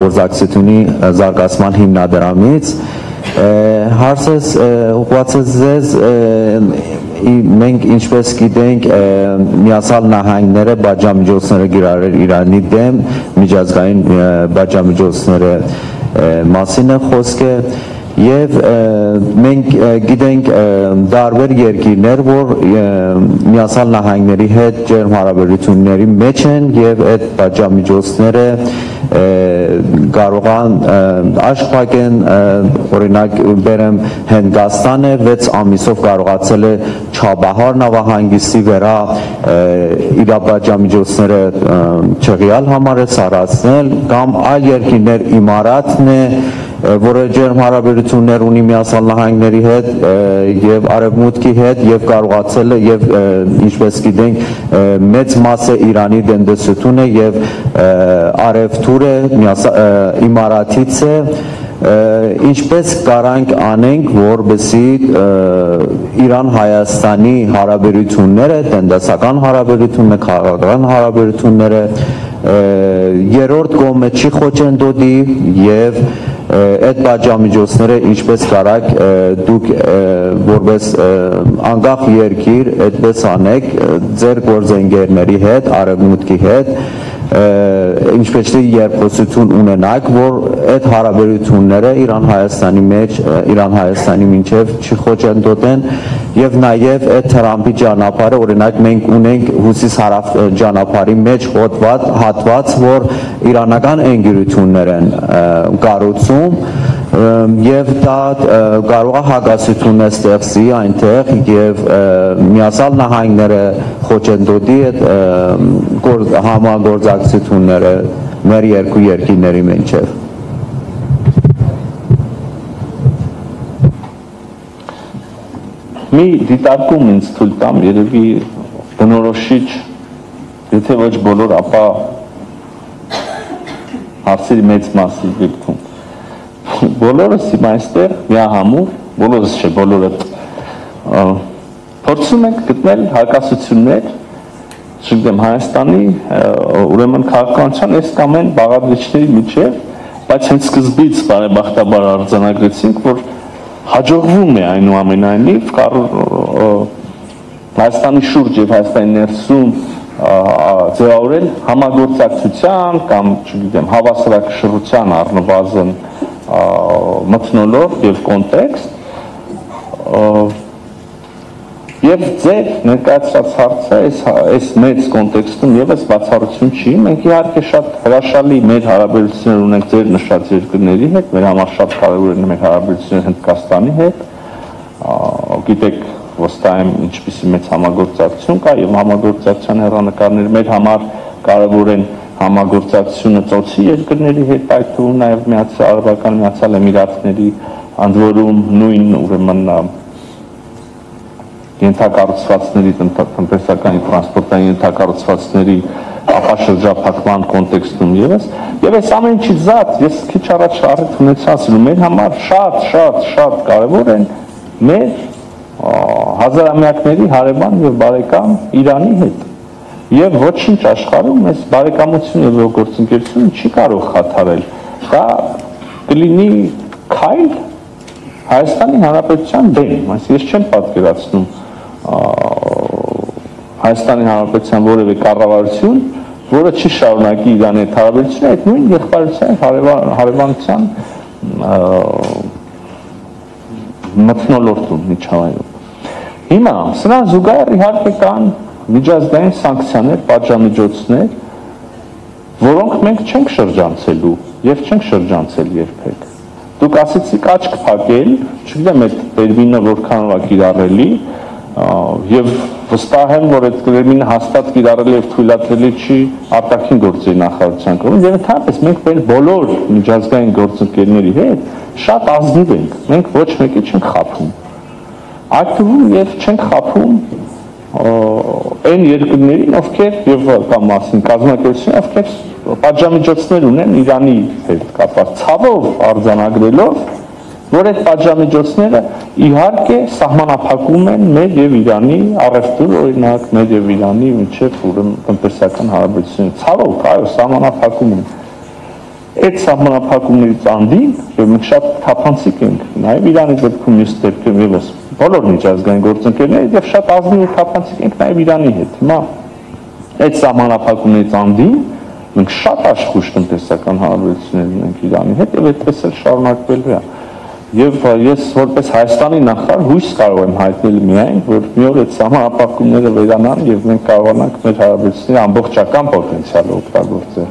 համագործակցությունի զարգացման հիմնադրամից հարցս ուղղված ձեզ մենք ինչպես գիտենք Միացյալ Նահանգները բաժամիջոցները գիրառել Իրանի դեմ միջազգային բաժամիջոցները մասին է խոսքը եւ մենք գիտենք տարբեր երկիրներ որ Միացյալ Նահանգների հետ ջերմ հարաբերությունների մեջ են եւ այդ բաժամիջոցները կարող են աշխատեն օրինակ բերեմ Հնդկաստանը 6 ամիսով կարողացել է Չաբահար նավահանգիստի վրա իր բաժամիջոցները չեղյալ համարել սարացնել կամ այլ երկիրներ Իմարաթն է որը ջերմ հարաբերություններ ունի Միացյալ Նահանգների հետ եւ Արևմուտքի հետ եւ կարողացել է եւ ինչպես գիտենք մեծ մասը Իրանի տնտեսությունը եւ արևտուրը Իմարաթից է ինչպես կարանք անենք որպեսզի Իրան-Հայաստանի հարաբերությունները տնտեսական հարաբերությունները քաղաքական հարաբերությունները երրորդ կողմը չի խոչընդոտի եւ այդ բաժամիջոցները ինչպես կարակ դուք որպես անկախ երկիր այդպես անեք ձեր գործընկերների հետ արևմուտքի հետ ինչպես երկխոսություն ունենաք որ այդ հարաբերությունները Իրան-Հայաստանի մեջ Իրան-Հայաստանի մինչև չխոչընդոտեն եւ նաեւ այդ Թրամփի ճանապարհը օրինակ մենք ունենք հյուսիս-հարավ ճանապարհի մեջ հատված որ իրանական ընկերություններ են կառուցում եւ դա կարող է հակասություններ ստեղծի այնտեղ եւ Միացյալ Նահանգները խոչընդոտի այդ համագործակցությունները մեր երկու երկրների միջեւ մի դիտարկում ինձ թույլ տամ երևի բնորոշիչ եթե ոչ բոլոր ապա հարցերի մեծ մասի դեպքում բոլորս հիմա այստեղ միահամուռ բոլորս չէ բոլորը փորձում ենք գտնել հակասություններ չգիտեմ Հայաստանի ուրեմն քաղաքականության այս կամ այն բաղադրիչների միջև բայց հենց սկզբից բարեբախտաբար արձանագրեցինք որ հաջողվում է այնուամենայնիվ Հայաստանի շուրջ եւ Հայաստանի ներսում ձևավորել համագործակցության կամ չգիտեմ հավասարակշռության առնվազն մթնոլորտ եւ կոնտեքստ եւ ձեր ներկայացրած հարցը այս մեծ կոնտեքստում եւս բացառություն չի մենք իհարկե շատ հրաշալի մեր հարաբերություններ ունենք ձեր նշած երկրների հետ մեր համար շատ կարեւոր են մեր հարաբերությունները Հնդկաստանի հետ գիտեք վստահ եմ ինչպիսի մեծ համագործակցություն կա եւ համագործակցության հեռանկարները մեր համար կարեւոր են համագործակցությունը ծոցի երկրների հետ այդ թվում նաև Արաբական Միացյալ Էմիրատների ընդ որում նույն ուրեմն ենթակառուցվածքների տնտեսական տրանսպորտային ենթակառուցվածքների ապաշրջափակման կոնտեքստում եւս եւ այս ամեն ինչից զատ ես քիչ առաջ առիթ ունեցա ասելու մեր համար շատ կարեւոր են մեր հազարամյակների հարևան եւ բարեկամ Իրանի հետ Եվ ոչինչ աշխարհում այս բարեկամությունը եւ գործընկերությունը չի կարող խաթարել։ Դա կլինի քայլ Հայաստանի Հանրապետության դեմ, այսինքն ես չեմ պատկերացնում Հայաստանի Հանրապետության որևէ կառավարություն, որը չի շարունակի Իրանի հետ հարաբերությունները, այդ նույն եղբայրության հարևանության մթնոլորտում միջավայրում։ Հիմա սրան զուգահեռ իհարկե կան միջազգային սանկցիաներ, պատժամիջոցներ, որոնք մենք չենք շրջանցելու եւ չենք շրջանցել երբեք։ Դուք ասեցիք աչք փակել, չգիտեմ այդ տերմինը որքանով է կիրառելի, եւ վստահ եմ, որ այդ տերմինը հաստատ կիրառելի եւ թույլատրելի չի արտաքին գործերի նախարարության կողմից, եւ ընդհանրապես մենք մեր բոլոր միջազգային գործընկերների հետ շատ ազնիվ ենք։ Մենք ոչ մեկի չենք խաբում։ Այդ թվում եւ չենք խաբում այն երկրներին, ովքեր եւ կամ ասին կազմակերպություն, ովքեր պատժամիջոցներ ունեն Իրանի հետ կապված ցավով արձանագրելով, որ այդ պատժամիջոցները իհարկե սահմանափակում են մեր եւ Իրանի առևտուր օրինակ, մեր եւ Իրանի միջև ուրեմն տնտեսական հարաբերությունները ցավով, այո, սահմանափակում են։ այդ սահմանափակումներից անդին եւ մենք շատ թափանցիկ ենք նաեւ Իրանի դեպքում մյուս դեպքում եւս բոլոր միջազգային գործընկերները եւ շատ ազնիվ ու թափանցիկ ենք նաեւ Իրանի հետ հիմա այդ սահմանափակումներից անդին մենք շատ աշխույժ տնտեսական հարաբերություններ ունենք Իրանի հետ եւ այդպես էլ շարունակվելու է եւ ես որպես Հայաստանի նախարար հույս կարող եմ հայտնել միայն որ մի օր այդ սահմանափակումները վերանան եւ մենք կարողանանք մեր հարաբերությունների ամբողջական պոտենցիալը օգտագործել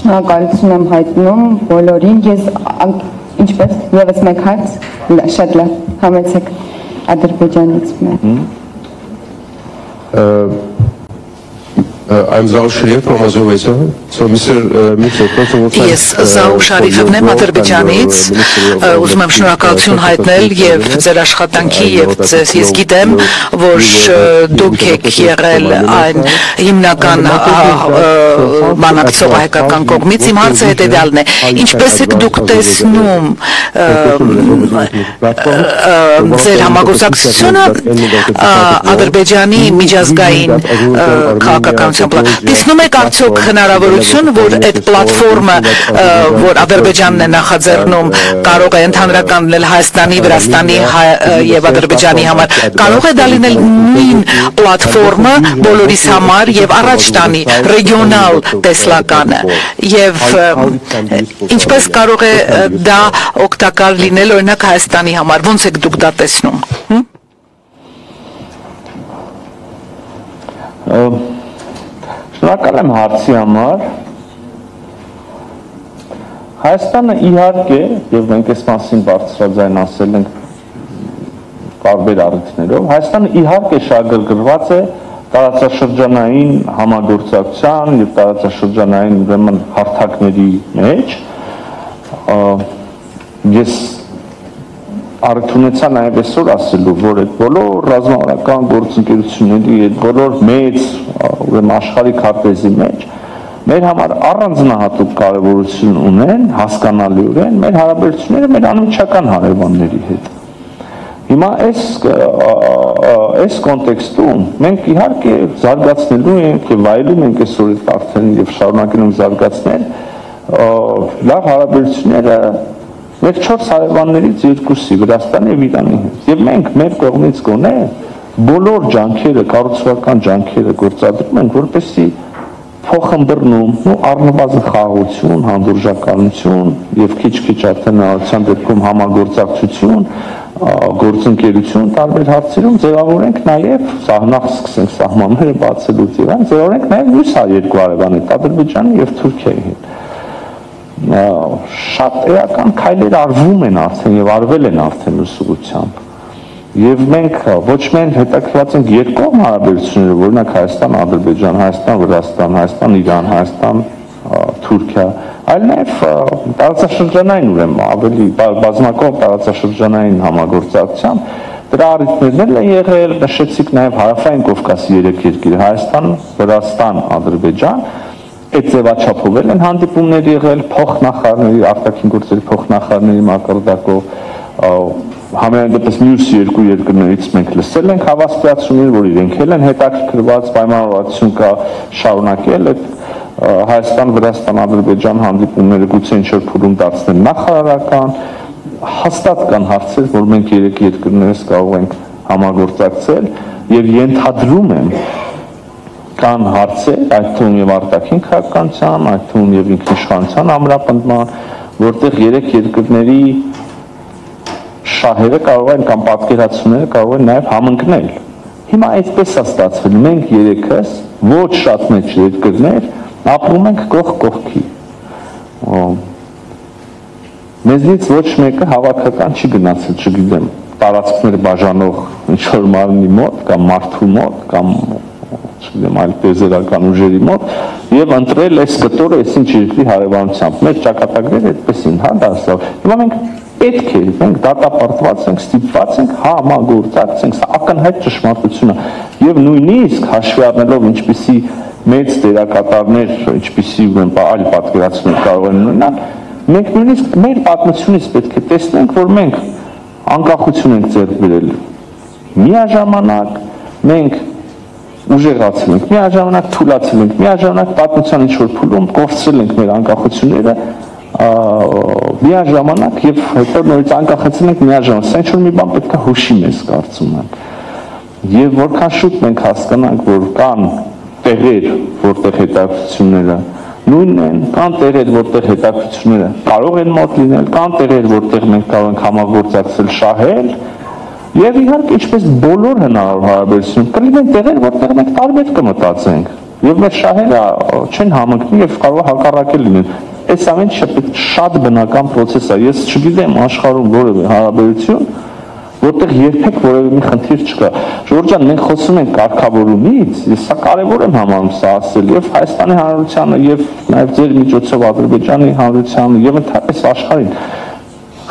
Շնորհակալություն եմ հայտնում բոլորին ես ինչպես եւս մեկ հարց շատ լավ համեցեք Ադրբեջանից I'm Zaur Sharif from Azerbaijan. So Ես Զաուր Շարիֆովն եմ Ադրբեջանից, ուզում եմ շնորհակալություն հայտնել եւ ձեր աշխատանքի եւ ես գիտեմ, որ դուք եք եղել այն հիմնական բանակցող հայկական կողմից, իմ հարցը հետեւյալն է. ինչպես եք դուք տեսնում ձեր համագործակցությունը Ադրբեջանի միջազգային քաղաքականության Տեսնում եք արդյոք հնարավորություն, որ այդ պլատֆորմը, որ Ադրբեջանն է նախաձեռնում, կարող է ընդհանրական լինել Հայաստանի, Վրաստանի եւ Ադրբեջանի համար, կարող է դա լինել նույն պլատֆորմը բոլորիս համար եւ առաջ տանի ռեգիոնալ տեսլականը եւ ինչպես կարող է դա օգտակար լինել օրինակ Հայաստանի համար, ոնց եք դուք դա տեսնում։ Շնորհակալ եմ հարցի համար Հայաստանը իհարկե եւ մենք այս մասին բարձրաձայն ասել ենք տարբեր առիթներով Հայաստանը իհարկե շահագրգռված է տարածաշրջանային համագործակցության եւ տարածաշրջանային ուրեմն հարթակների մեջ ես առիթ ունեցա նաև այսօր ասելու, որ այդ բոլոր ռազմավարական գործընկերությունների, այդ բոլոր մեծ ուրեմն աշխարհիկ հարթեզի մեջ մեր համար առանձնահատուկ կարևորություն ունեն, հասկանալիորեն մեր հարաբերությունները մեր անմիջական հարևանների հետ։ Հիմա այս կոնտեքստում մենք իհարկե զարգացնելու ենք եւ վայելում ենք այսօր այդ արդեն եւ շարունակելու ենք զարգացնել լավ հարաբերությունները Մեր 4 հարևաններից երկուսի Վրաստանի եւ Իրանի հետ։ Եվ մենք մեր կողմից գոնե բոլոր ջանքերը, կառուցողական ջանքերը գործադրում ենք, որպեսզի փոխըմբռնում ու առնվազն խաղաղություն, հանդուրժականություն եւ քիչ-քիչ արդեն նորության դեպքում համագործակցություն, գործընկերություն տարբեր հարցերում ձևավորենք նաեւ նախ սկսենք սահմանները բացելուց եւ այն ձևավորենք նաեւ մյուս երկու հարևանների Ադրբեջանի եւ Թուրքիայի հետ։ Շատ էական քայլեր արվում են արդեն եւ արվել են արդեն ուսուցությամբ եւ մենք ոչ միայն հետաքրքրված ենք երկկողմ հարաբերությունները օրինակ Հայաստան, Ադրբեջան, Հայաստան, Վրաստան, Հայաստան, Իրան, Հայաստան, Թուրքիա, այլ նաեւ տարածաշրջանային ուրեմն ավելի բազմակողմ տարածաշրջանային համագործակցությամբ դրա առիթներն են եղել, նշեցիք նաեւ Հարավային Կովկասի 3 երկիր Հայաստան, Վրաստան, Ադրբեջան Այդ ձևաչափով են հանդիպումներ եղել փոխնախարարների, արտաքին գործերի փոխնախարարների մակարդակով համենայն դեպս մյուս երկու երկրներից մենք լսել ենք հավաստիացումներ, որ իրենք են հետաքրքրված պայմանավորվածություն կա շարունակել այդ Հայաստան, Վրաստան, Ադրբեջան հանդիպումները գուցե ինչ-որ փուլում դարձնել նախարարական, հաստատ կան հարցեր, որ մենք երեք երկրներս կարող ենք համագործակցել եւ ենթադրում եմ կան հարցեր, այդ թվում եւ արտաքին քաղաքականության, այդ թվում եւ ինքնիշխանության ամրապնդման, որտեղ երեք երկրների շահերը կարող են կամ պատկերացումները կարող են նաեւ համընկնել։ Հիմա այսպես է ստացվել, մենք երեքս ոչ շատ մեծ երկրներ ապրում ենք կողք կողքի։ Մեզնից ոչ մեկը հավաքական չի գնացել, չգիտեմ, տարածքներ բաժանող ինչ-որ մարմնի մոտ կամ մարդու մոտ կամ չգիտեմ այլ տեզերական ուժերի մոտ եւ ընտրել այս կտորը այսինչ երկրի հարևանությամբ մեր ճակատագրերը այդպես են հա դասավ հիմա մենք պետք է մենք դատապարտված ենք ստիպված ենք համագործակցենք սա ակնհայտ ճշմարտություն է եւ նույնիսկ հաշվի առնելով ինչպիսի մեծ դերակատարներ ինչպիսի ուրեմն այլ պատկերացումներ կարող են ունենալ մենք նույնիսկ մեր պատմությունից պետք է տեսնենք որ մենք անկախություն ենք ձեռք բերել միաժամանակ մենք ուժեղացել ենք, միաժամանակ թուլացել ենք, միաժամանակ պատմության ինչ-որ փուլում կորցրել ենք մեր անկախությունները, միաժամանակ եւ հետո նորից անկախացել ենք միաժամանակ, սա ինչ-որ մի բան պետք է հուշի մեզ, կարծում եմ։ Եվ որքան շուտ մենք հասկանանք, որ կան տեղեր, որտեղ հետաքրքրությունները նույնն են, կան տեղեր, որտեղ հետաքրքրությունները կարող են մոտ լինել, կան տեղեր, որտեղ մենք կարող ենք համագործակցել, շահել, եւ իհարկե ինչպես բոլոր հնարավոր հարաբերություններ կլինեն տեղեր, որտեղ մենք տարբեր կմտածենք, եւ մեր շահերը չեն համընկնի եւ կարող է հակառակել լինեն։ Այս ամենը շատ բնական process է։ Ես չգիտեմ աշխարհում որևէ հարաբերություն, որտեղ երբեք որևէ մի խնդիր չկա։ Ժողովուրդ ջան, մենք խոսում ենք կարգավորումից, ես սա կարևոր եմ համարում սա ասել, եւ Հայաստանի Հանրությանը, եւ նաեւ ձեր միջոցով Ադրբեջանի Հանրությանը, եւ ընդհանրապես աշխարհին։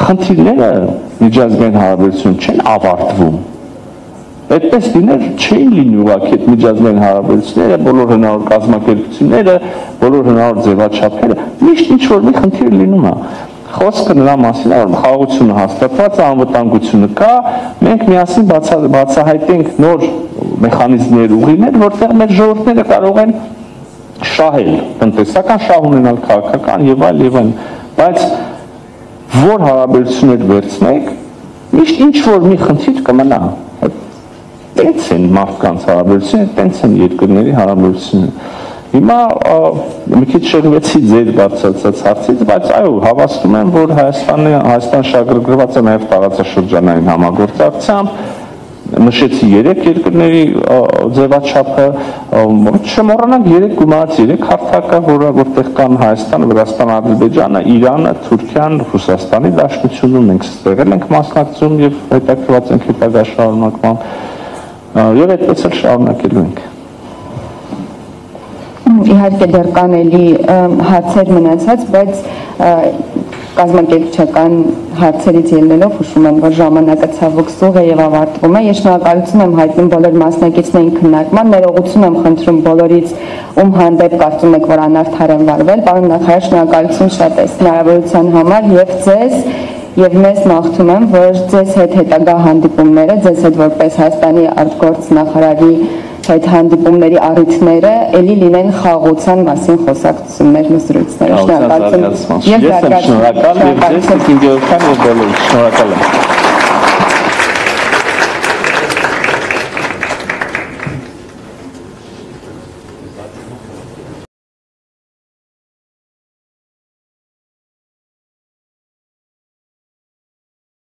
Խնդիրները միջազգային հարաբերություն չեն ավարտվում։ Այդպես լիներ չէին լինի ուղղակի այդ միջազգային հարաբերությունները, բոլոր հնարավոր կազմակերպությունները, բոլոր հնարավոր ձևաչափերը, միշտ ինչ-որ մի խնդիր լինում է։ Խոսքը նրա մասին է, որ խաղաղությունը հաստատված է, անվտանգությունը կա, մենք միասին բացահայտենք նոր մեխանիզմներ, ուղիներ, որտեղ մեր ժողովուրդները կարող են շահել, տնտեսական շահ ունենալ, քաղաքական եւ այլն, բայց որ հարաբերություններ վերցնենք, միշտ ինչ-որ մի խնդիր կմնա։ Տենց են մարդկանց հարաբերությունները, տենց են երկրների հարաբերությունները։ Հիմա մի քիչ շեղվեցի ձեր բարձրացած հարցից, բայց այո, հավաստում եմ, որ Հայաստան շահագրգռված է նաև տարածաշրջանային համագործակցությամբ, նշեցի 3 երկրների ձևաչափը, չմոռանանք 3 գումարած 3 հարթակը, որտեղ կան Հայաստանը, Վրաստանը, Ադրբեջանը, Իրանը, Թուրքիան, Ռուսաստանի Դաշնությունը, մենք ստեղել ենք մասնակցում եւ հետաքրքրված ենք հետագա շարունակման, եւ այդպես էլ շարունակելու ենք։ Իհարկե դեռ կան էլի հարցեր մնացած, բայց կազմակերպչական հարցերից ելնելով հուշում եմ, որ ժամանակը ցավոք սուղ է եւ ավարտվում է։ Ես շնորհակալություն եմ հայտնում բոլոր մասնակիցներին քննարկման, ներողություն եմ խնդրում բոլորից, ում հանդեպ կարծում եք, որ անարդար են վարվել։ Պարոն նախարար, շնորհակալություն շատ այս հնարավորության համար եւ ձեզ եւ մեզ մաղթում եմ, որ ձեզ հետ հետագա հանդիպումները, ձեզ հետ որպես Հայաստանի արտգործ նախարարի այդ հանդիպումների առիթները էլի լինեն խաղաղության մասին խոսակցություններ, զրույցներ։ Շնորհակալություն։ Ես եմ շնորհակալ եւ ձեզ, Ինգերքան եւ բոլորին շնորհակալ եմ։